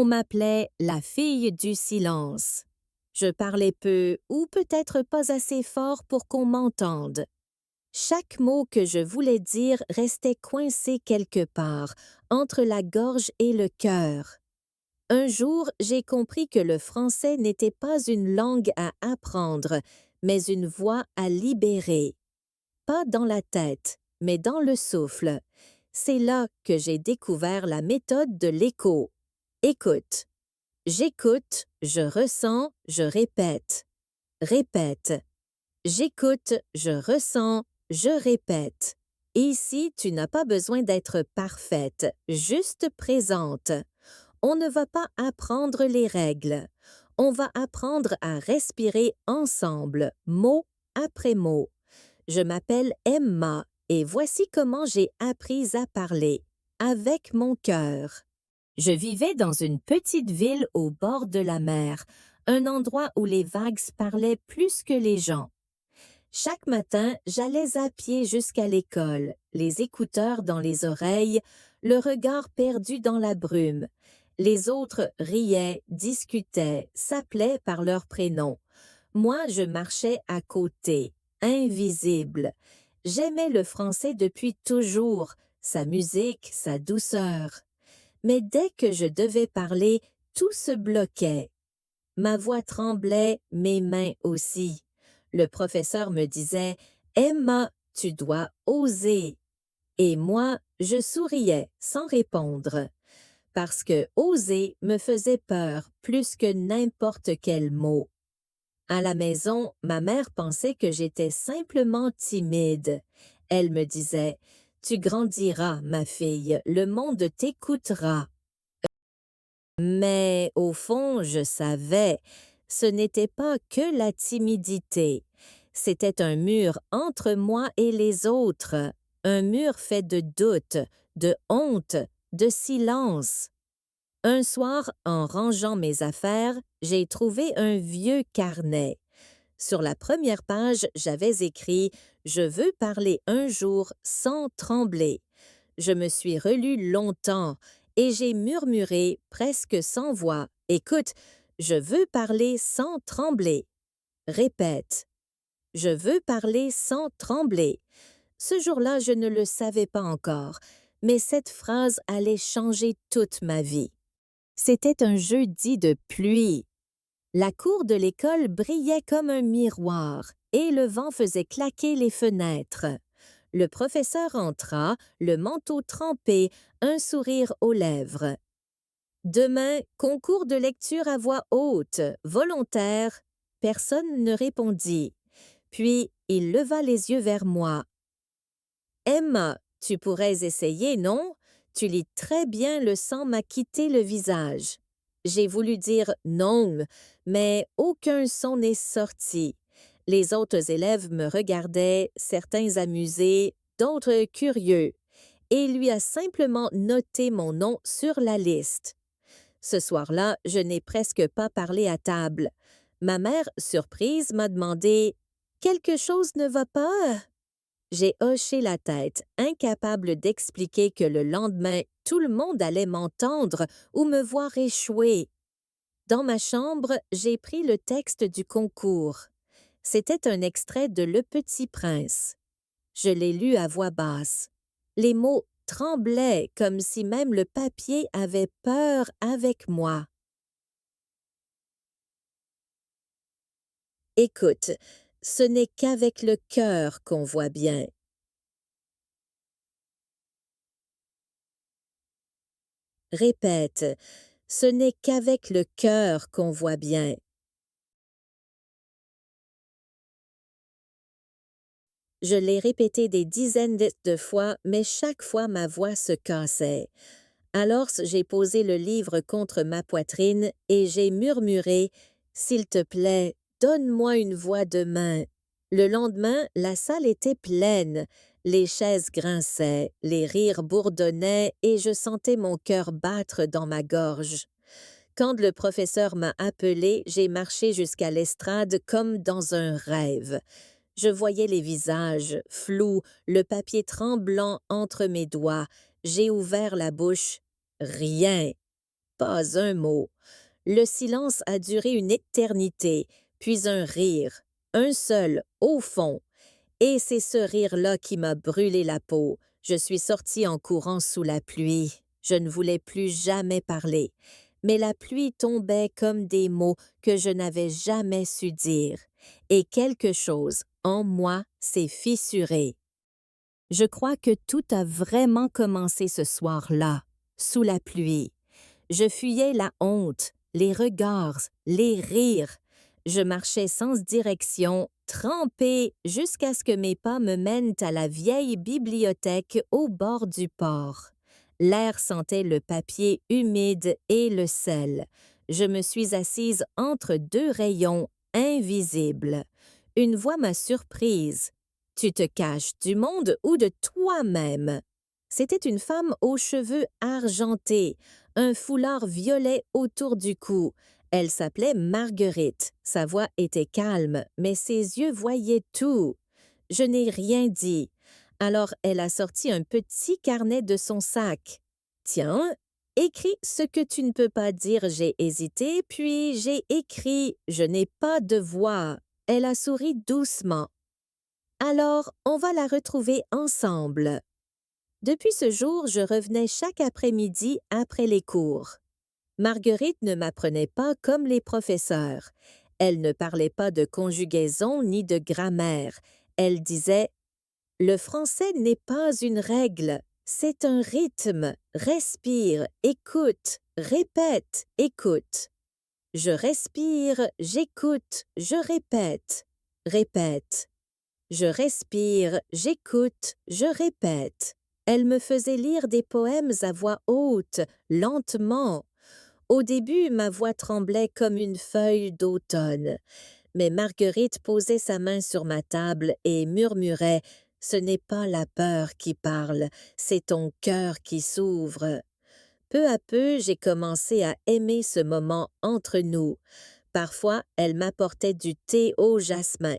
On m'appelait la fille du silence. Je parlais peu ou peut-être pas assez fort pour qu'on m'entende. Chaque mot que je voulais dire restait coincé quelque part, entre la gorge et le cœur. Un jour, j'ai compris que le français n'était pas une langue à apprendre, mais une voix à libérer. Pas dans la tête, mais dans le souffle. C'est là que j'ai découvert la méthode de l'écho. Écoute. J'écoute, je ressens, je répète. Répète. J'écoute, je ressens, je répète. Ici, tu n'as pas besoin d'être parfaite, juste présente. On ne va pas apprendre les règles. On va apprendre à respirer ensemble, mot après mot. Je m'appelle Emma et voici comment j'ai appris à parler, avec mon cœur. Je vivais dans une petite ville au bord de la mer, un endroit où les vagues parlaient plus que les gens. Chaque matin, j'allais à pied jusqu'à l'école, les écouteurs dans les oreilles, le regard perdu dans la brume. Les autres riaient, discutaient, s'appelaient par leur prénom. Moi, je marchais à côté, invisible. J'aimais le français depuis toujours, sa musique, sa douceur. Mais dès que je devais parler, tout se bloquait. Ma voix tremblait, mes mains aussi. Le professeur me disait « Emma, tu dois oser ». Et moi, je souriais sans répondre, parce que oser me faisait peur plus que n'importe quel mot. À la maison, ma mère pensait que j'étais simplement timide. Elle me disait « Tu grandiras, ma fille, le monde t'écoutera ». Mais au fond, je savais, ce n'était pas que la timidité. C'était un mur entre moi et les autres, un mur fait de doute, de honte, de silence. Un soir, en rangeant mes affaires, j'ai trouvé un vieux carnet. Sur la première page, j'avais écrit « Je veux parler un jour sans trembler ». Je me suis relu longtemps et j'ai murmuré presque sans voix. « Écoute, je veux parler sans trembler. » Répète. « Je veux parler sans trembler. » Ce jour-là, je ne le savais pas encore, mais cette phrase allait changer toute ma vie. C'était un jeudi de pluie. La cour de l'école brillait comme un miroir et le vent faisait claquer les fenêtres. Le professeur entra, le manteau trempé, un sourire aux lèvres. « Demain, concours de lecture à voix haute, volontaire. » Personne ne répondit. Puis, il leva les yeux vers moi. « Emma, tu pourrais essayer, non? Tu lis très bien, le sang m'a quitté le visage. » J'ai voulu dire « non », mais aucun son n'est sorti. Les autres élèves me regardaient, certains amusés, d'autres curieux, et il lui a simplement noté mon nom sur la liste. Ce soir-là, je n'ai presque pas parlé à table. Ma mère, surprise, m'a demandé « Quelque chose ne va pas? » J'ai hoché la tête, incapable d'expliquer que le lendemain, tout le monde allait m'entendre ou me voir échouer. Dans ma chambre, j'ai pris le texte du concours. C'était un extrait de Le Petit Prince. Je l'ai lu à voix basse. Les mots tremblaient comme si même le papier avait peur avec moi. Écoute, ce n'est qu'avec le cœur qu'on voit bien. Répète, ce n'est qu'avec le cœur qu'on voit bien. Je l'ai répété des dizaines de fois, mais chaque fois ma voix se cassait. Alors j'ai posé le livre contre ma poitrine et j'ai murmuré « S'il te plaît, donne-moi une voix demain. » Le lendemain, la salle était pleine. Les chaises grinçaient, les rires bourdonnaient et je sentais mon cœur battre dans ma gorge. Quand le professeur m'a appelé, j'ai marché jusqu'à l'estrade comme dans un rêve. Je voyais les visages, flous, le papier tremblant entre mes doigts. J'ai ouvert la bouche. Rien. Pas un mot. Le silence a duré une éternité, puis un rire, un seul, au fond. Et c'est ce rire-là qui m'a brûlé la peau. Je suis sortie en courant sous la pluie. Je ne voulais plus jamais parler. Mais la pluie tombait comme des mots que je n'avais jamais su dire. Et quelque chose, en moi, s'est fissuré. Je crois que tout a vraiment commencé ce soir-là, sous la pluie. Je fuyais la honte, les regards, les rires. Je marchais sans direction, trempée, jusqu'à ce que mes pas me mènent à la vieille bibliothèque au bord du port. L'air sentait le papier humide et le sel. Je me suis assise entre deux rayons invisibles. Une voix m'a surprise. « Tu te caches du monde ou de toi-même? » C'était une femme aux cheveux argentés, un foulard violet autour du cou. Elle s'appelait Marguerite. Sa voix était calme, mais ses yeux voyaient tout. Je n'ai rien dit. Alors elle a sorti un petit carnet de son sac. « Tiens, écris ce que tu ne peux pas dire. » J'ai hésité, puis j'ai écrit « Je n'ai pas de voix. » Elle a souri doucement. « Alors, on va la retrouver ensemble. » Depuis ce jour, je revenais chaque après-midi après les cours. Marguerite ne m'apprenait pas comme les professeurs. Elle ne parlait pas de conjugaison ni de grammaire. Elle disait « Le français n'est pas une règle, c'est un rythme. Respire, écoute, répète, écoute. » Je respire, j'écoute, je répète, répète. Je respire, j'écoute, je répète. Elle me faisait lire des poèmes à voix haute, lentement. Au début, ma voix tremblait comme une feuille d'automne. Mais Marguerite posait sa main sur ma table et murmurait « Ce n'est pas la peur qui parle, c'est ton cœur qui s'ouvre. » Peu à peu, j'ai commencé à aimer ce moment entre nous. Parfois, elle m'apportait du thé au jasmin.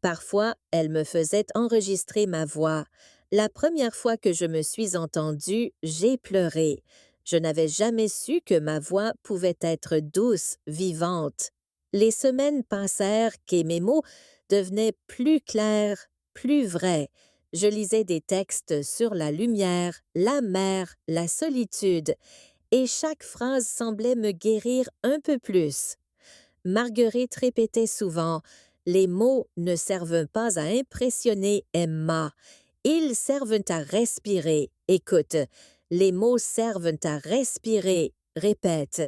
Parfois, elle me faisait enregistrer ma voix. La première fois que je me suis entendue, j'ai pleuré. Je n'avais jamais su que ma voix pouvait être douce, vivante. Les semaines passèrent et mes mots devenaient plus clairs, plus vrais. Je lisais des textes sur la lumière, la mer, la solitude, et chaque phrase semblait me guérir un peu plus. Marguerite répétait souvent « Les mots ne servent pas à impressionner Emma, ils servent à respirer. Écoute, les mots servent à respirer. Répète.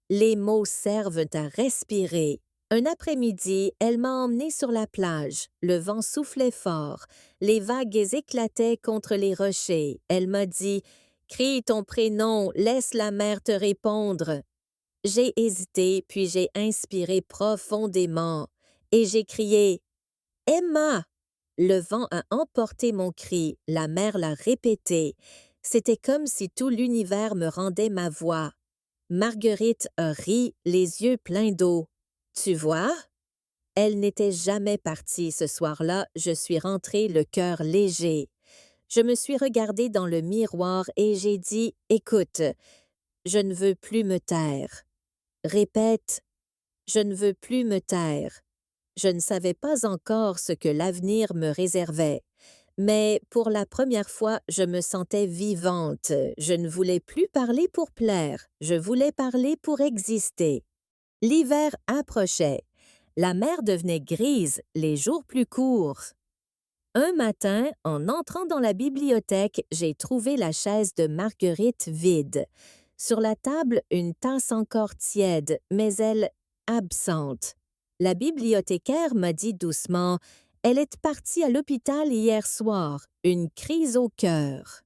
Les mots servent à respirer. » Un après-midi, elle m'a emmenée sur la plage. Le vent soufflait fort. Les vagues éclataient contre les rochers. Elle m'a dit « Crie ton prénom, laisse la mer te répondre. » J'ai hésité, puis j'ai inspiré profondément. Et j'ai crié « Emma !» Le vent a emporté mon cri, la mer l'a répété. C'était comme si tout l'univers me rendait ma voix. Marguerite a ri, les yeux pleins d'eau. « Tu vois? » Elle n'était jamais partie ce soir-là, je suis rentrée le cœur léger. Je me suis regardée dans le miroir et j'ai dit « Écoute, je ne veux plus me taire. » Répète « Je ne veux plus me taire. » Je ne savais pas encore ce que l'avenir me réservait. Mais pour la première fois, je me sentais vivante. Je ne voulais plus parler pour plaire. Je voulais parler pour exister. L'hiver approchait. La mer devenait grise, les jours plus courts. Un matin, en entrant dans la bibliothèque, j'ai trouvé la chaise de Marguerite vide. Sur la table, une tasse encore tiède, mais elle absente. La bibliothécaire m'a dit doucement « Elle est partie à l'hôpital hier soir, une crise au cœur. »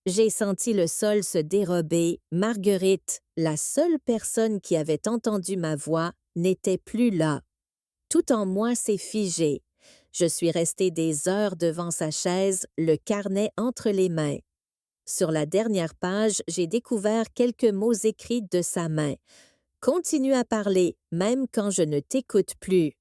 J'ai senti le sol se dérober. Marguerite, la seule personne qui avait entendu ma voix, n'était plus là. Tout en moi s'est figé. Je suis restée des heures devant sa chaise, le carnet entre les mains. Sur la dernière page, j'ai découvert quelques mots écrits de sa main. « Continue à parler, même quand je ne t'écoute plus. »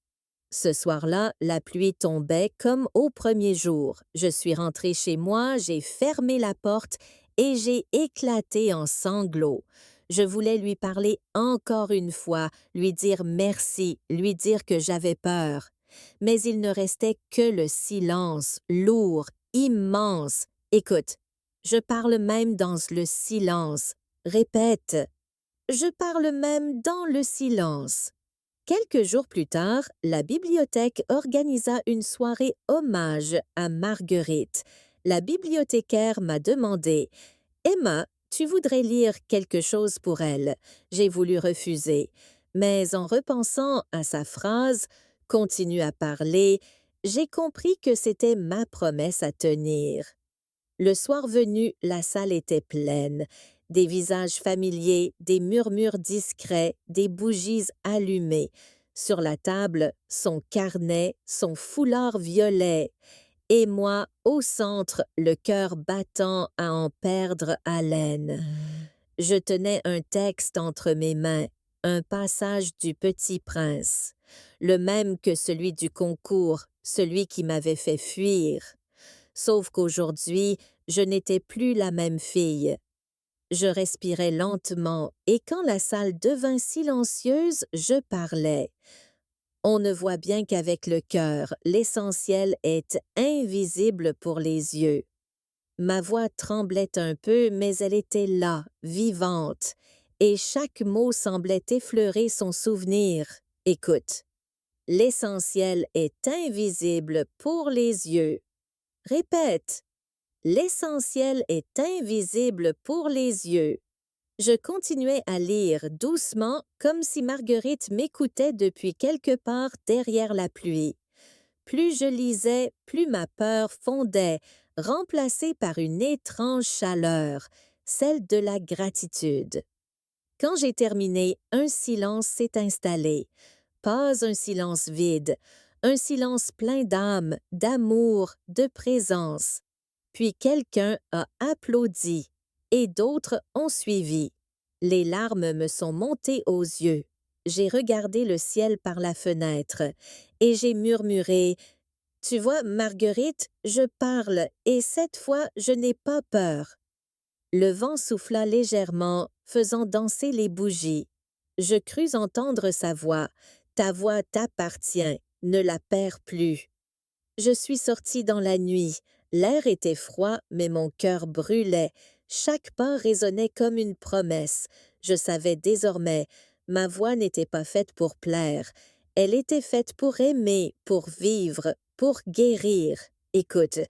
Ce soir-là, la pluie tombait comme au premier jour. Je suis rentrée chez moi, j'ai fermé la porte et j'ai éclaté en sanglots. Je voulais lui parler encore une fois, lui dire merci, lui dire que j'avais peur. Mais il ne restait que le silence, lourd, immense. Écoute, je parle même dans le silence. Répète, je parle même dans le silence. Quelques jours plus tard, la bibliothèque organisa une soirée hommage à Marguerite. La bibliothécaire m'a demandé: Emma, tu voudrais lire quelque chose pour elle? J'ai voulu refuser. Mais en repensant à sa phrase, continue à parler, j'ai compris que c'était ma promesse à tenir. Le soir venu, la salle était pleine. Des visages familiers, des murmures discrets, des bougies allumées. Sur la table, son carnet, son foulard violet. Et moi, au centre, le cœur battant à en perdre haleine. Je tenais un texte entre mes mains, un passage du Petit Prince, le même que celui du concours, celui qui m'avait fait fuir. Sauf qu'aujourd'hui, je n'étais plus la même fille. Je respirais lentement et quand la salle devint silencieuse, je parlais. On ne voit bien qu'avec le cœur, l'essentiel est invisible pour les yeux. Ma voix tremblait un peu, mais elle était là, vivante, et chaque mot semblait effleurer son souvenir. Écoute, l'essentiel est invisible pour les yeux. Répète, l'essentiel est invisible pour les yeux. Je continuais à lire doucement, comme si Marguerite m'écoutait depuis quelque part derrière la pluie. Plus je lisais, plus ma peur fondait, remplacée par une étrange chaleur, celle de la gratitude. Quand j'ai terminé, un silence s'est installé. Pas un silence vide, un silence plein d'âme, d'amour, de présence. Puis quelqu'un a applaudi et d'autres ont suivi. Les larmes me sont montées aux yeux. J'ai regardé le ciel par la fenêtre et j'ai murmuré: Tu vois, Marguerite, je parle et cette fois je n'ai pas peur. Le vent souffla légèrement, faisant danser les bougies. Je crus entendre sa voix. Ta voix t'appartient, ne la perds plus. Je suis sortie dans la nuit. L'air était froid, mais mon cœur brûlait. Chaque pas résonnait comme une promesse. Je savais désormais, ma voix n'était pas faite pour plaire. Elle était faite pour aimer, pour vivre, pour guérir. Écoute,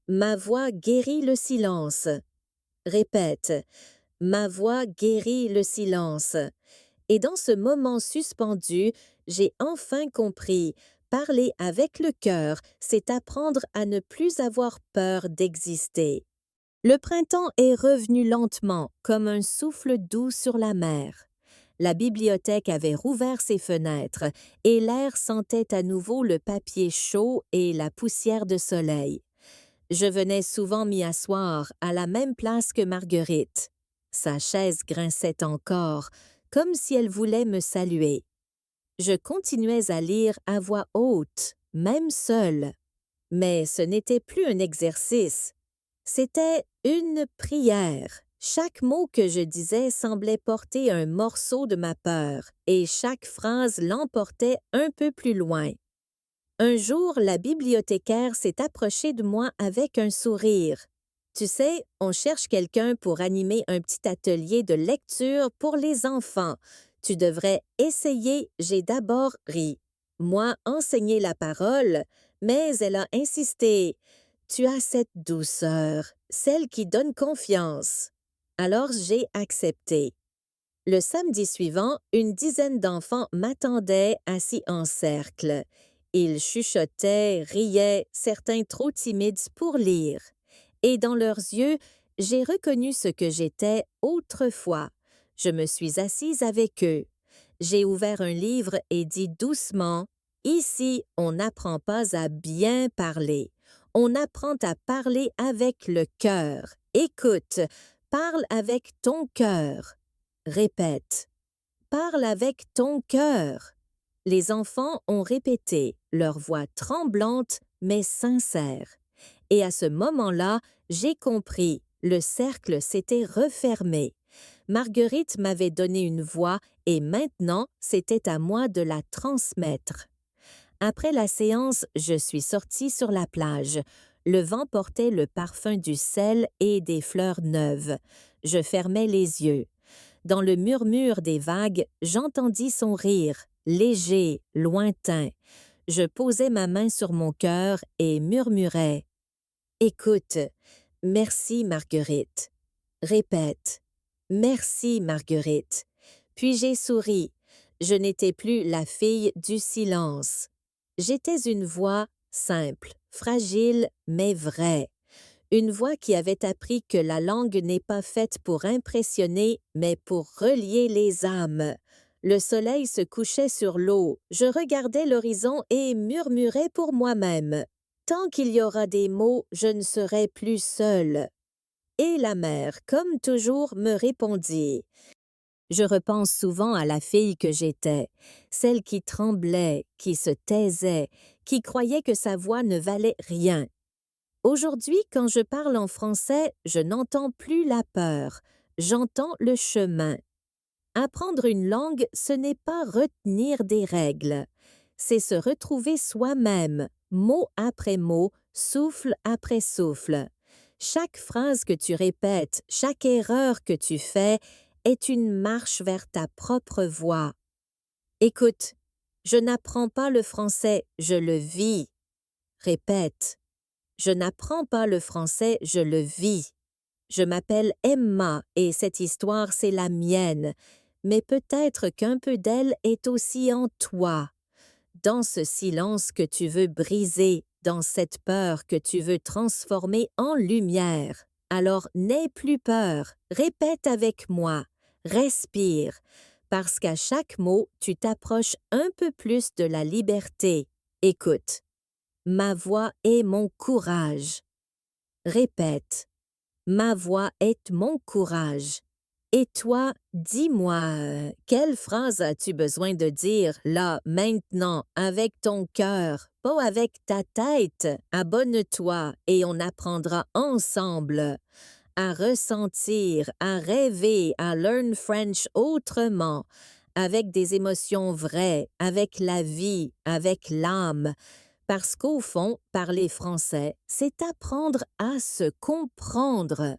ma voix guérit le silence. Répète, ma voix guérit le silence. Et dans ce moment suspendu, j'ai enfin compris. Parler avec le cœur, c'est apprendre à ne plus avoir peur d'exister. Le printemps est revenu lentement, comme un souffle doux sur la mer. La bibliothèque avait rouvert ses fenêtres et l'air sentait à nouveau le papier chaud et la poussière de soleil. Je venais souvent m'y asseoir à la même place que Marguerite. Sa chaise grinçait encore, comme si elle voulait me saluer. Je continuais à lire à voix haute, même seule. Mais ce n'était plus un exercice, c'était une prière. Chaque mot que je disais semblait porter un morceau de ma peur, et chaque phrase l'emportait un peu plus loin. Un jour, la bibliothécaire s'est approchée de moi avec un sourire. Tu sais, on cherche quelqu'un pour animer un petit atelier de lecture pour les enfants. Tu devrais essayer, j'ai d'abord ri. Moi, enseigner la parole, mais elle a insisté. Tu as cette douceur, celle qui donne confiance. Alors j'ai accepté. Le samedi suivant, une dizaine d'enfants m'attendaient assis en cercle. Ils chuchotaient, riaient, certains trop timides pour lire. Et dans leurs yeux, j'ai reconnu ce que j'étais autrefois. Je me suis assise avec eux. J'ai ouvert un livre et dit doucement: Ici, on n'apprend pas à bien parler. On apprend à parler avec le cœur. Écoute, parle avec ton cœur. Répète, parle avec ton cœur. Les enfants ont répété, leur voix tremblante mais sincère. Et à ce moment-là, j'ai compris, le cercle s'était refermé. Marguerite m'avait donné une voix et maintenant c'était à moi de la transmettre. Après la séance, je suis sortie sur la plage. Le vent portait le parfum du sel et des fleurs neuves. Je fermais les yeux. Dans le murmure des vagues, j'entendis son rire, léger, lointain. Je posai ma main sur mon cœur et murmurai « Écoute, merci Marguerite. » Répète « Merci Marguerite. » Puis j'ai souri. Je n'étais plus la fille du silence. J'étais une voix simple, fragile, mais vraie. Une voix qui avait appris que la langue n'est pas faite pour impressionner, mais pour relier les âmes. Le soleil se couchait sur l'eau, je regardais l'horizon et murmurais pour moi-même. Tant qu'il y aura des mots, je ne serai plus seule. Et la mer, comme toujours, me répondit. Je repense souvent à la fille que j'étais, celle qui tremblait, qui se taisait, qui croyait que sa voix ne valait rien. Aujourd'hui, quand je parle en français, je n'entends plus la peur, j'entends le chemin. Apprendre une langue, ce n'est pas retenir des règles, c'est se retrouver soi-même, mot après mot, souffle après souffle. Chaque phrase que tu répètes, chaque erreur que tu fais est une marche vers ta propre voie. Écoute, je n'apprends pas le français, je le vis. Répète. Je n'apprends pas le français, je le vis. Je m'appelle Emma et cette histoire, c'est la mienne, mais peut-être qu'un peu d'elle est aussi en toi. Dans ce silence que tu veux briser, dans cette peur que tu veux transformer en lumière. Alors n'aie plus peur, répète avec moi, respire, parce qu'à chaque mot, tu t'approches un peu plus de la liberté. Écoute. Ma voix est mon courage. Répète. Ma voix est mon courage. Et toi, dis-moi, quelle phrase as-tu besoin de dire là, maintenant, avec ton cœur, pas avec ta tête? Abonne-toi et on apprendra ensemble à ressentir, à rêver, à learn French autrement, avec des émotions vraies, avec la vie, avec l'âme. Parce qu'au fond, parler français, c'est apprendre à se comprendre.